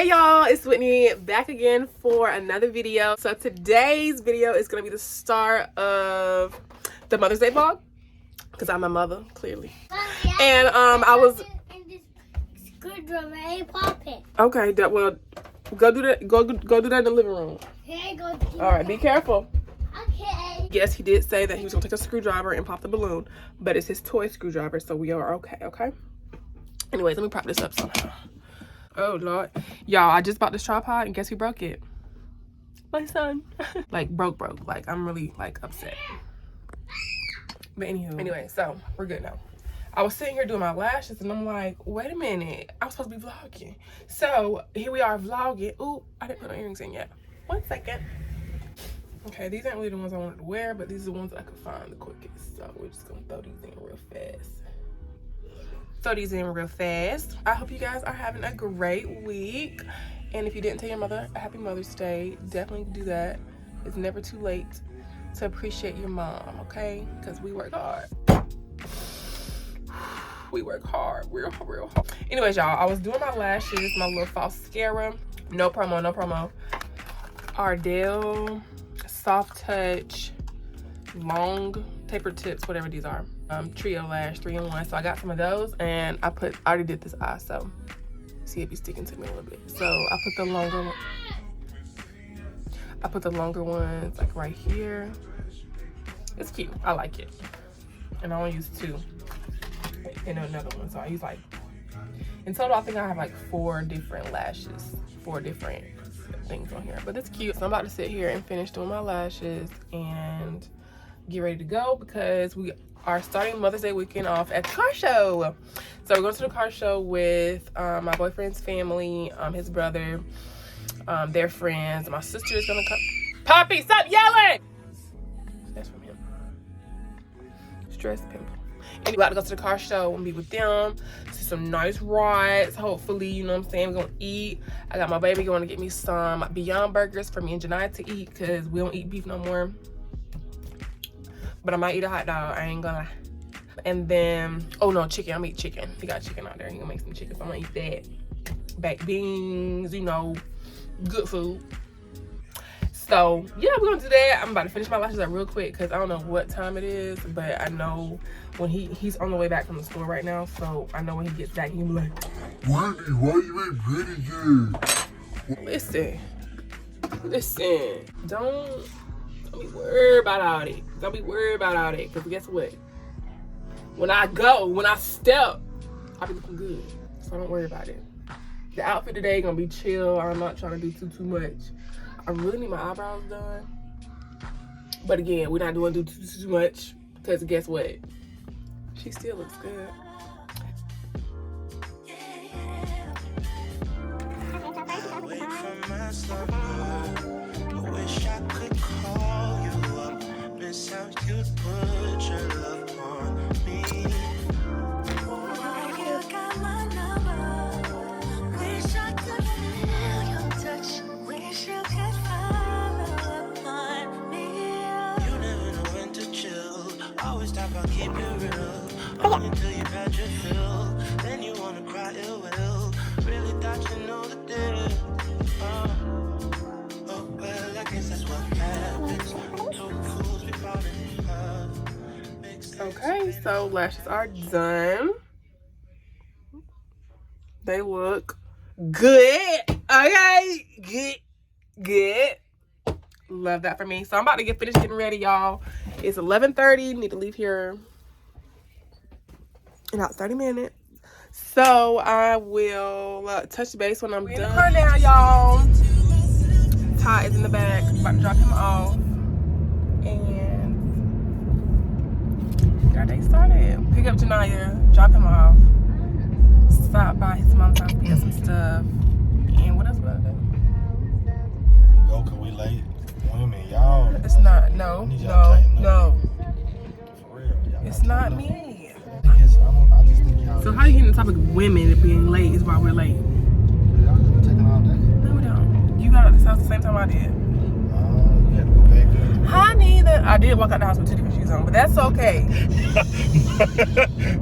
Hey y'all, it's Whitney back again for another video. So today's video is going to be the start of the Mother's Day vlog because I'm a mother, clearly. And I was screwdriver ain't popping. Okay, well, go do that. Go do that in the living room. Okay, go. All right, be careful. Okay. Yes, he did say that he was gonna take a screwdriver and pop the balloon, but it's his toy screwdriver, so we are okay. Okay. Anyways, let me prop this up somehow. Oh Lord, y'all! I just bought this tripod, and guess who broke it? My son. Like broke. Like I'm really like upset. But anyway, so we're good now. I was sitting here doing my lashes, and I'm like, wait a minute, I'm supposed to be vlogging. So here we are vlogging. Ooh, I didn't put my earrings in yet. 1 second. Okay, these aren't really the ones I wanted to wear, but these are the ones I could find the quickest. So we're just gonna throw these in real fast. I hope you guys are having a great week. And if you didn't tell your mother a happy Mother's Day, definitely do that. It's never too late to appreciate your mom, okay? Because we work hard. We work hard, real hard. Anyways, y'all, I was doing my lashes, my little falscara. No promo. Ardell Soft Touch Long Taper Tips, whatever these are. Trio Lash 3-in-1. So I got some of those, and I already did this eye, so see if it's sticking to me a little bit. So I put the longer ones like right here. It's cute. I like it. And I only use 2 in another one. So I use like, in total I think I have like 4 different lashes, 4 different things on here, but it's cute. So I'm about to sit here and finish doing my lashes and get ready to go because we are starting Mother's Day weekend off at the car show. So we're going to the car show with my boyfriend's family, his brother, their friends. My sister is gonna come. Poppy, stop yelling! That's from him. Stress pimple. And we're about to go to the car show and be with them, see some nice rides, hopefully, you know what I'm saying. We're gonna eat. I got my baby going to get me some Beyond Burgers for me and Janiyah to eat because we don't eat beef no more. But I might eat a hot dog, I ain't gonna lie. And then, oh no, chicken, I'm gonna eat chicken. He got chicken out there, he gonna make some chicken, so I'm gonna eat that. Baked beans, you know, good food. So yeah, we're gonna do that. I'm about to finish my lashes up real quick because I don't know what time it is, but I know when he's on the way back from the store right now, so I know when he gets back he'll be like, Whitney, why you ain't pretty yet? Listen, don't be worried about all that. Don't be worried about all that, because guess what? When I step, I'll be looking good, so don't worry about it. The outfit today gonna be chill. I'm not trying to do too much. I really need my eyebrows done. But again, we're not doing too much because guess what? She still looks good. Wish I could call you up, miss how you'd put your love on me. You got my number. Wish I could feel your touch. Wish you could follow up on me. You never know when to chill. Always talk about keep it real. Only until you've had your fill. Then you wanna cry ill will. Really thought you know the deal. Oh, well, I guess that's what happens. Two fools be falling in love. Okay, so lashes are done. They look good. Okay, good. Love that for me. So I'm about to get finished getting ready, y'all. It's 11:30. Need to leave here in about 30 minutes. So I will touch base when I'm done. In the car now, y'all. Ty is in the back. About to drop him off. And get our day started. Pick up Janiyah, drop him off. Stop by his mom's house, pick up some stuff. And what else would I do? Go, cause we late. Women, y'all. It's not. No. For real. It's not me. I just think y'all. So how you getting the topic of women being late is why we're late? Y'all just been taking all day. No, we don't. You got out of the house the same time I did. You had to go back. Honey, I did walk out the house with 2 different shoes on, but that's okay.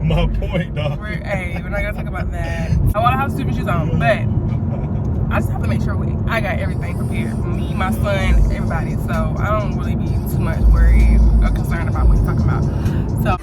My point, dog. We're not gonna talk about that. I want to have 2 different shoes on, but I just have to make sure I got everything prepared for me, my son, everybody. So I don't really be too much worried or concerned about what he's talking about. So.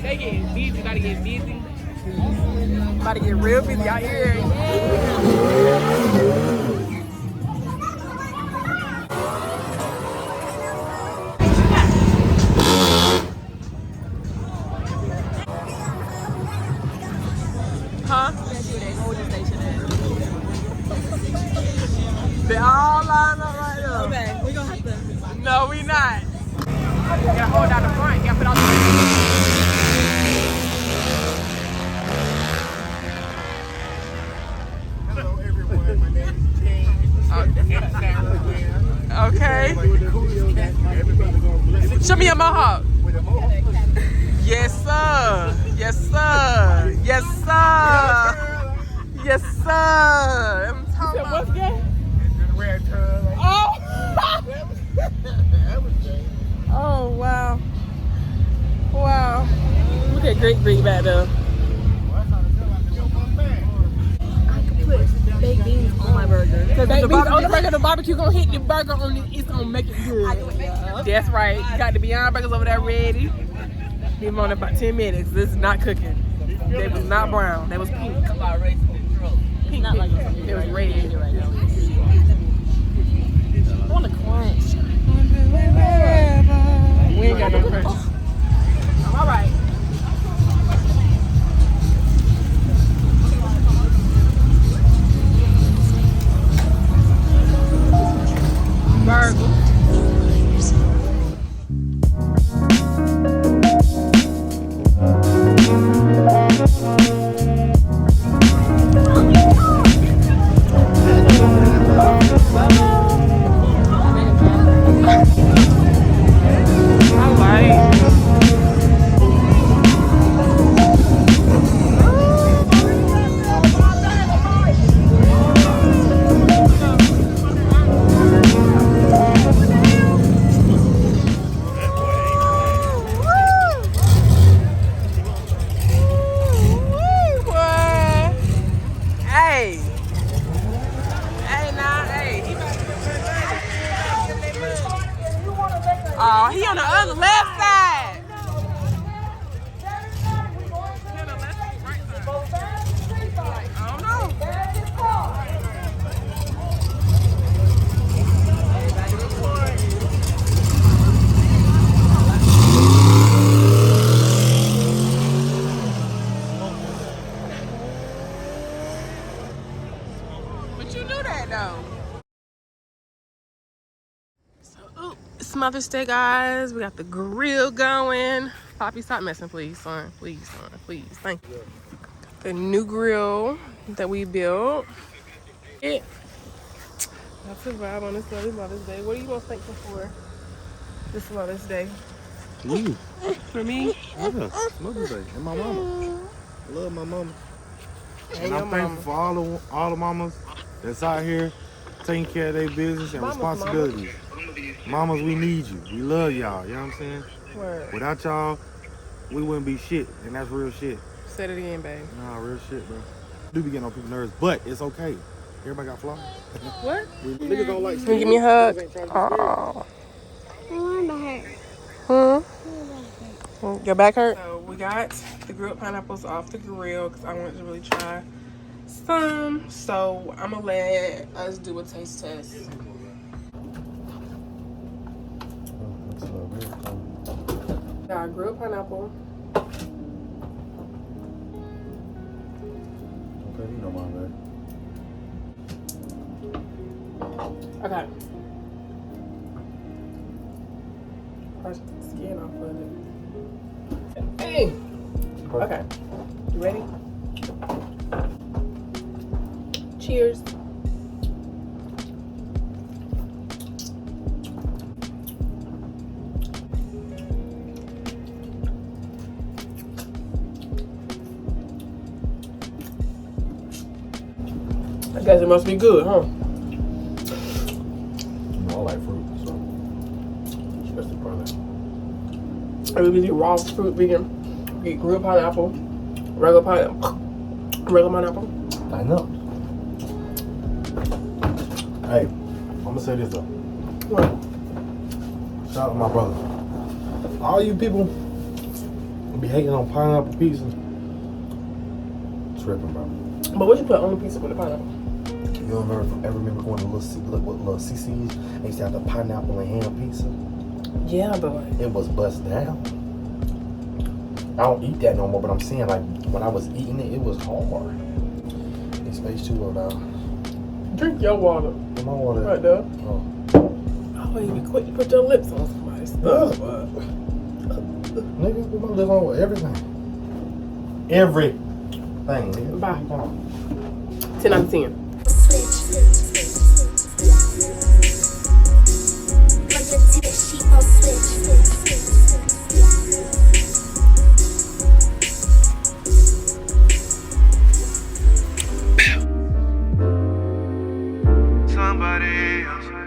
They get busy, gotta get busy. About to get real busy out here. Huh? They all lined up right there. Okay, we gonna have to. No, we not. You gotta hold down the front. You gotta put out the Hello, everyone. My name is James. Okay. Show me your mohawk. Yes, sir. Yes, sir. Yes, sir. Yes, sir. I'm talking about. What's that? Oh. Oh, wow. Wow. Look at Great Greek back there. I can put baked beans on my burger. Cause the barbecue gonna hit the burger on it. It's gonna make it good. That's right. You got the Beyond Burgers over there ready. Leave them on in about 10 minutes. This is not cooking. They was not brown. They was pink. Pink. Not like it was red. right now. I want to crunch. We ain't got no crunch. All right. Burger. Oh, he on the other left side. I don't know. But you knew that. It's Mother's Day, guys. We got the grill going. Poppy, stop messing, please, son. Please, son. Please. Thank you. The new grill that we built. That's a vibe on this Mother's Day. What do you most thankful for this Mother's Day? You. For me? Yeah, Mother's Day. And my mama. I love my mama. And And your I'm thankful for all the mamas that's out here taking care of their business and Mamas, responsibilities. Mamas, we need you. We love y'all. You know what I'm saying? Word. Without y'all, we wouldn't be shit. And that's real shit. Say it again, babe. Nah, real shit, bro. Do be getting on people's nerves, but it's okay. Everybody got flaws. What? Niggas don't like Can you give me a hug? Oh. Your back hurt? So we got the grilled pineapples off the grill because I wanted to really try some. So I'm gonna let us do a taste test. Got grilled pineapple. Okay, you know my bad. Okay. Brush the skin off of it. Hey! Okay. You ready? Cheers. I guess it must be good, huh? I like fruit, so especially probably. I really do raw fruit vegan. Get grilled pineapple, regular pineapple. I know. Hey, I'm gonna say this though. What? Shout out to my brother. All you people be hating on pineapple pizza. Tripping, bro. But what you put on the pizza with the pineapple? You don't ever remember going to little CC's and used to have the pineapple and ham pizza? Yeah, but It was bust down. I don't eat that no more, but I'm saying like when I was eating it, it was hard. It's phase 2 of now. drink your water. My water. Right there. Oh. Oh, you be quick to put your lips on somebody's stuff. Nigga, put my lip on with everything. Everything, nigga. Bye. 10 out of 10. Somebody else.